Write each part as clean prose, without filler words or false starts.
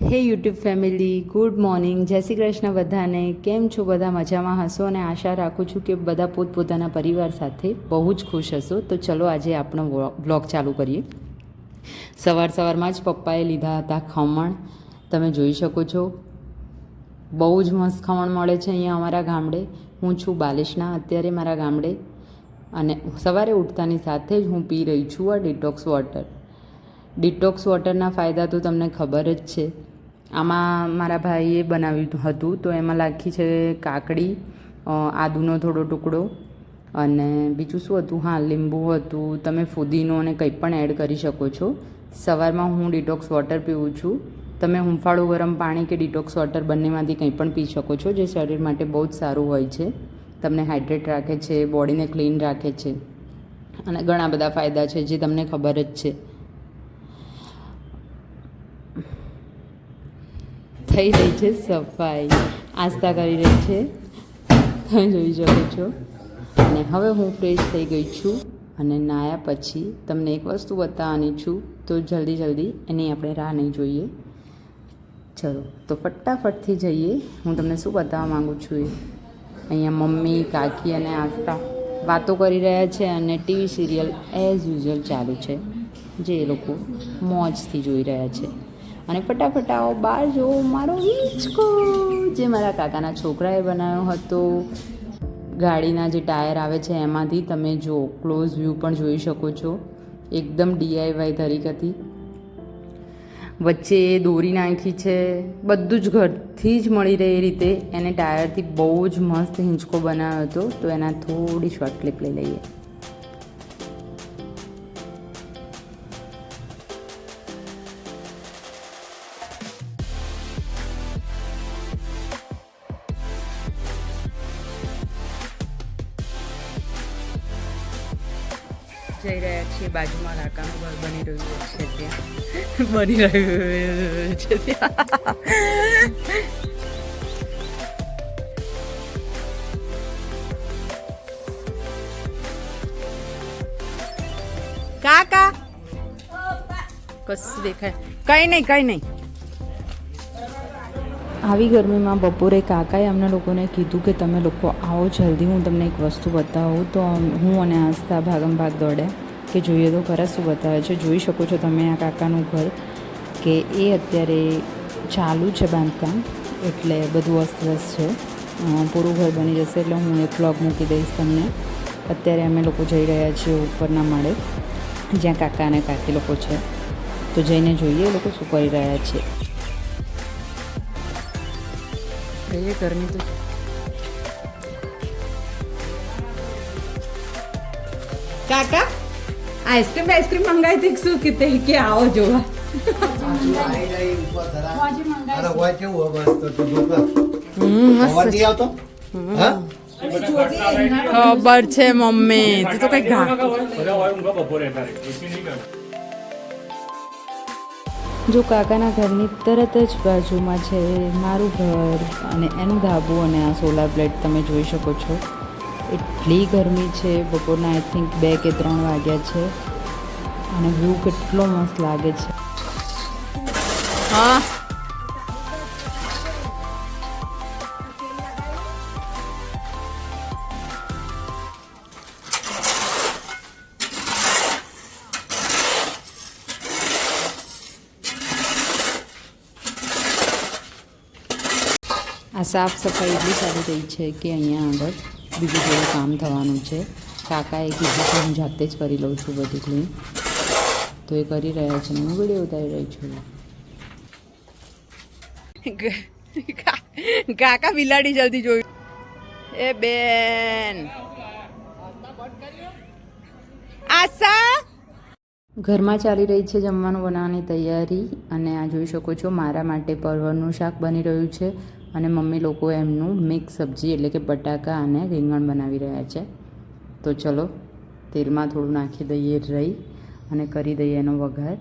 હે YouTube family, good morning, જય શ્રી કૃષ્ણ બધાને. કેમ છો? બધા મજામાં હશો અને આશા રાખું છું કે બધા પોતપોતાના પરિવાર સાથે બહુ જ ખુશ હશો. તો ચલો આજે આપણો વ્લોગ ચાલુ કરીએ. સવારમાં જ પપ્પાએ લીધા હતા ખમણ. તમે જોઈ શકો છો, બહુ જ મસ્ત ખમણ મળે છે અહીંયા અમારા ગામડે. હું છું બાલેશના અત્યારે મારા ગામડે, અને સવારે ઉઠતાની સાથે જ હું પી રહી છું આ ડિટોક્સ વોટર. ડિટોક્સ વોટરના ફાયદા તો તમને ખબર જ છે. આમાં મારા ભાઈએ બનાવ્યું હતું, તો એમાં નાખી છે કાકડી, આદુનો થોડો ટુકડો, અને બીજું શું હતું, હા લીંબુ હતું. તમે ફુદીનો અને કંઈ પણ એડ કરી શકો છો. સવારમાં હું ડિટોક્સ વોટર પીવું છું. તમે હૂંફાળું ગરમ પાણી કે ડિટોક્સ વોટર બંનેમાંથી કંઈ પણ પી શકો છો, જે શરીર માટે બહુ જ સારું હોય છે. તમને હાઇડ્રેટ રાખે છે, બોડીને ક્લીન રાખે છે, અને ઘણા બધા ફાયદા છે જે તમને ખબર જ છે. થઈ રહી છે સફાઈ, આસ્થા કરી રહી છે, તમે જોઈ શકો છો. અને હવે હું ફ્રેશ થઈ ગઈ છું, અને નાહ્યા પછી તમને એક વસ્તુ બતાવવાની છું, તો જલ્દી એની આપણે રાહ નહીં જોઈએ. ચલો તો ફટાફટથી જઈએ. હું તમને શું બતાવવા માગું છું એ અહીંયા મમ્મી, કાકી અને આસ્થા વાતો કરી રહ્યા છે, અને ટીવી સિરિયલ એઝ યુઝ્યુઅલ ચાલુ છે, જે એ લોકો મોજથી જોઈ રહ્યા છે. અને ફટાફટ આવો બહાર જો મારો હિંચકો, જે મારા કાકાના છોકરાએ બનાવ્યો હતો. ગાડીના જે ટાયર આવે છે એમાંથી તમે જો ક્લોઝ વ્યૂ પણ જોઈ શકો છો. એકદમ DIY તરીકેથી વચ્ચે દોરી નાખી છે. બધું જ ઘરથી જ મળી રહે એ રીતે એને ટાયરથી બહુ જ મસ્ત હિંચકો બનાવ્યો હતો. તો એના થોડી શોર્ટ ક્લિપ લઈ લઈએ. જઈ રહ્યા છીએ બાજુમાં કાકાનું ઘર બની રહ્યું છે ત્યાં, બની રહ્યું છે ત્યાં. કાકા કશું દેખાય? કઈ નહીં. આવી ગરમીમાં બપોરે કાકાએ અમને લોકોને કીધું કે તમે લોકો આવો જલ્દી, હું તમને એક વસ્તુ બતાવું. તો હું અને આસ્થા ભાગમ ભાગ દોડ્યા કે જોઈએ તો ખરા શું બતાવે છે. જોઈ શકો છો તમે આ કાકાનું ઘર, કે એ અત્યારે ચાલુ છે બાંધકામ, એટલે બધું અસ્તવ્યસ્ત છે. પૂરું ઘર બની જશે એટલે હું એક વ્લોગ મૂકી દઈશ તમને. અત્યારે અમે લોકો જઈ રહ્યા છીએ ઉપરના માળે, જ્યાં કાકા અને કાકી લોકો છે. તો જઈને જોઈએ એ લોકો શું કરી રહ્યા છે. ये गर्मी तो काका आइसक्रीम मंगाई थी શું કીતે કે આવો જોવા. ખબર છે મમ્મી, તું તો કઈ જો કાકાના ઘરની તરત જ બાજુમાં છે મારું ઘર, અને એનું ધાબુ અને આ સોલાર પ્લેટ તમે જોઈ શકો છો. એટલી ગરમી છે. બપોરના આઈ થિંક 2 કે 3 વાગ્યા છે, અને વ્યૂ કેટલો મસ્ત લાગે છે. હા આ સાફ સફાઈ એટલી સારી રહી છે કે અહીંયા આગળ બીજું થોડું કામ થવાનું છે. કાકાએ કીધું કે હું જાતે જ કરી લઉં છું બધું ક્લીન, તો એ કરી રહ્યા છે. હું વિડીયો ઉતારી રહી છું. કાકા બિલાડી જલ્દી જોયું. એ બેન આશા ઘરમાં ચાલી રહી છે જમવાનું બનાવવાની તૈયારી. અને આ જોઈ શકો છો મારા માટે પરવરનું શાક બની રહ્યું છે, અને મમ્મી લોકો એમનું મિક્સ સબ્જી એટલે કે બટાકા અને રીંગણ બનાવી રહ્યા છે. તો ચલો તેલમાં થોડું નાખી દઈએ રહી, અને કરી દઈએ એનો વઘાર.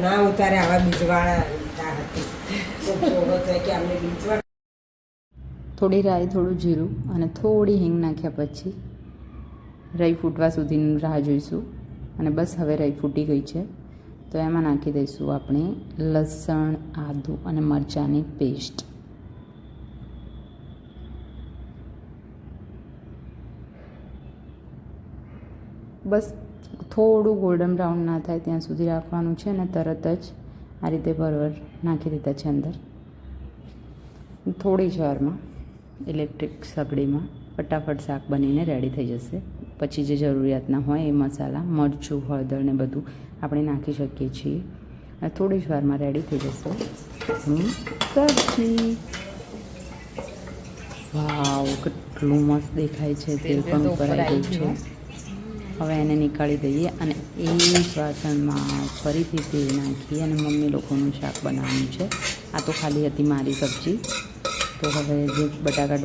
ના ઉતારે આવા બીજવાળા થોડી રાઈ, થોડું જીરું અને થોડી હિંગ નાખ્યા પછી રાઈ ફૂટવા સુધીની રાહ જોઈશું. અને બસ હવે રાઈ ફૂટી ગઈ છે તો એમાં નાખી દઈશું આપણે લસણ, આદું અને મરચાંની પેસ્ટ. બસ થોડું ગોલ્ડન બ્રાઉન ના થાય ત્યાં સુધી રાખવાનું છે અને તરત જ આ રીતે બરોબર નાખી દીધા છે અંદર. થોડી જ વારમાં ઇલેક્ટ્રિક સગડીમાં ફટાફટ શાક બનીને રેડી થઈ જશે. પછી જે જરૂરિયાતના હોય એ મસાલા, મરચું, હળદર ને બધું આપણે નાખી શકીએ છીએ અને થોડી જ વારમાં રેડી થઈ જશે સબ્જી. વાવ, કેટલું મસ્ત દેખાય છે. તેલ પણ ઉપર આવી ગયું છે. હવે એને નીકાળી દઈએ અને એ જ વાસણમાં ફરીથી તેલ નાખી અને મમ્મી લોકોનું શાક બનાવવાનું છે. આ તો ખાલી હતી મારી સબ્જી. તો હવે જે બટાકા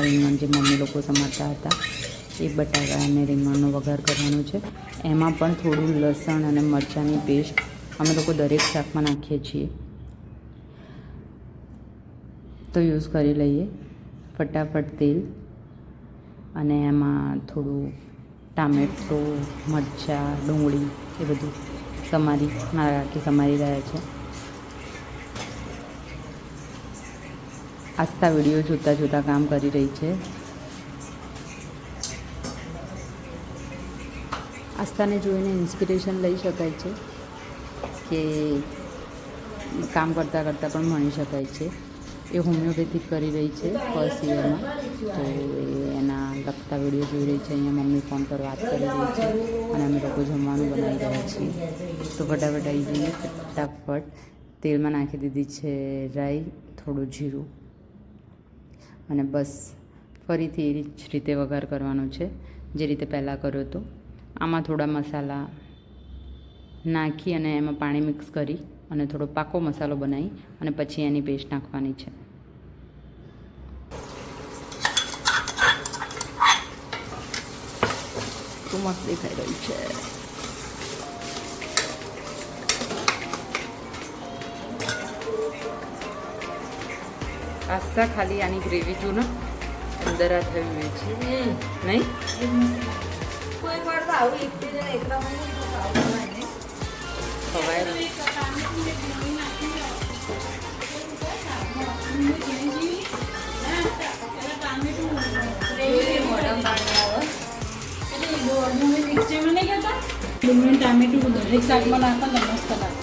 રીંગણ જે મમ્મી લોકો સમારતા હતા એ બટાકા અને રીંગણનો વઘાર કરવાનો છે. એમાં પણ થોડું લસણ અને મરચાંની પેસ્ટ અમે લોકો દરેક શાકમાં નાખીએ છીએ તો યુઝ કરી લઈએ. ફટાફટ તેલ અને એમાં થોડું ટામેટું, મરચાં, ડુંગળી એ બધું મારા કાકી સમારી રહ્યા છે. આસ્થા વિડીયો જોતાં જોતાં કામ કરી રહી છે. આસ્થાને જોઈને ઇન્સ્પિરેશન લઈ શકાય છે કે કામ કરતાં કરતાં પણ ભણી શકાય છે. એ હોમિયોપેથિક કરી રહી છે ફર્સ્ટ યરમાં. તો એના લગતા વિડીયો જોઈ રહી છે. અહીંયા મમ્મી ફોન પર વાત કરી રહી છે અને અમે લોકો જમવાનું બનાવી રહ્યા છીએ. તો ફટાફટ આવી જઈએ. ફટાફટ તેલમાં નાખી દીધી છે રાઈ, થોડું જીરું અને બસ ફરીથી એ જ રીતે વઘાર કરવાનો છે જે રીતે પહેલાં કર્યો હતો. આમાં થોડા મસાલા નાખી અને એમાં પાણી મિક્સ કરી અને થોડો પાકો મસાલો બનાવી અને પછી એની પેસ્ટ નાખવાની છે. તો મસ્ત દેખાઈ રહ્યું છે. આસ્થા ખાલી આની ગ્રેવી જો ને અંદર આ થયું છે નહીં? ટામેટું દરેક શાકમાં નાખો ને મસ્ત લાગે.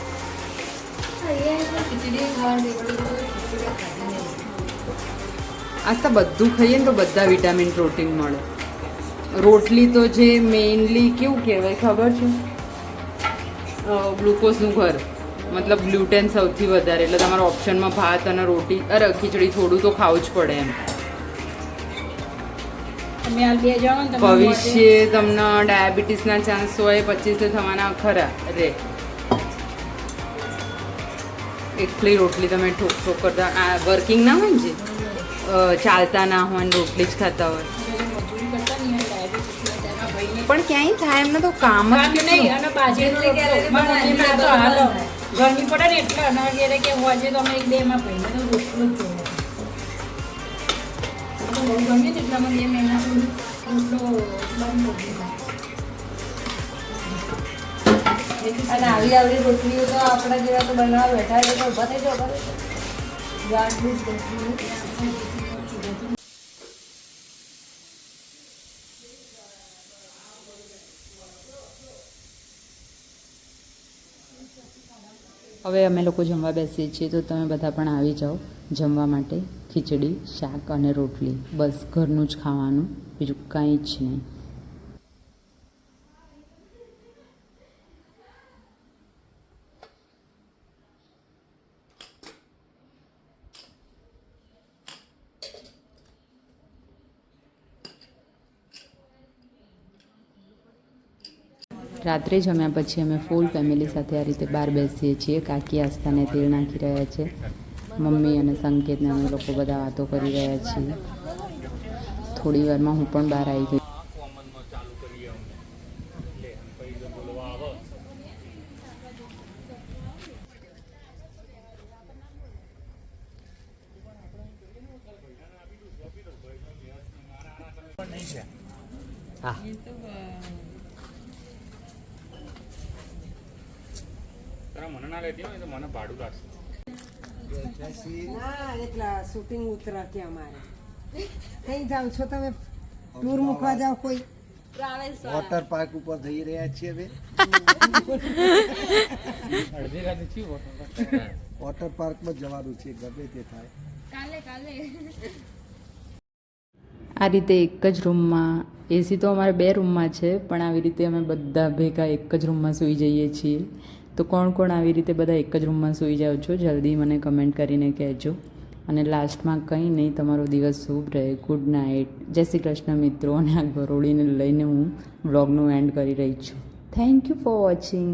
આસ્તા બધું ખાઈએ ને તો બધા વિટામિન, પ્રોટીન મળે. રોટલી તો જે મેઇનલી કેવું કહેવાય ખબર છે? ગ્લુકોઝનું ઘર, મતલબ ગ્લુટેન સૌથી વધારે. એટલે તમારા ઓપ્શનમાં ભાત અને રોટી ખીચડી થોડું તો ખાવું જ પડે એમ. ભવિષ્ય તમને ડાયાબિટીસના ચાન્સ હોય 25 થવાના ખરા રે. એકલી રોટલી તમે ઠોક કરતા આ વર્કિંગ ના હોય ને, જે ચાલતા ના હોય ને રોટલી જ ખાતા હોય પણ ક્યાંય થાય એમને તો કામ જ નહીં. અને ગરમી પડે ને એટલે અનાજ કે હોજે તો અમે એક બે એમાં ભાઈને તો રોટલું જ જોઈએ. બહુ ગમે ને એટલે અમે 2 મહિના સુધી રોટલો બંધ કરી દીધા. અને આવી રોટલીઓ તો આપણા જેવા તો બનાવવા બેઠા એટલે ઊભા થઈ જાવ. હવે અમે લોકો જમવા બેસીએ છીએ તો તમે બધા પણ આવી જાઓ જમવા માટે. ખીચડી, શાક અને રોટલી, બસ ઘરનું જ ખાવાનું, બીજું કંઈ જ નહીં. રાત્રે જમ્યા પછી અમે ફૂલ ફેમિલી સાથે આ રીતે બહાર બેસીએ છીએ. કાકી આસ્થાને તેલ નાખી રહ્યા છે, મમ્મી અને સંકેતને અમે લોકો બધા વાતો કરી રહ્યા છીએ. થોડી વારમાં હું પણ બહાર આવી ગઈ. હા મને ના લેતી હોય તો મને ભાડું લાગશે. ના એટલા શૂટિંગ ઉતરા કે અમારે કઈ જાઓ છો તમે ટૂર મૂકવા જાઓ કોઈ વોટર પાર્ક ઉપર જઈ રહ્યા છીએ હવે અડધી રાતે ચી વોટર પાર્કમાં જવાનું છે ગમે તે થાય આ રીતે એક જ રૂમમાં એસી તો અમારે 2 રૂમમાં છે પણ આવી રીતે અમે બધા ભેગા એક જ રૂમમાં સૂઈ જઈએ છીએ. તો કોણ કોણ આવી રીતે બધા એક જ રૂમમાં સૂઈ જાઓ છો જલ્દી મને કમેન્ટ કરીને કહેજો. અને લાસ્ટમાં કંઈ નહીં, તમારો દિવસ શુભ રહે. ગુડ નાઇટ, જય શ્રી કૃષ્ણ મિત્રો. અને આ ગરોળીને લઈને હું વ્લોગનું એન્ડ કરી રહી છું. Thank you for watching.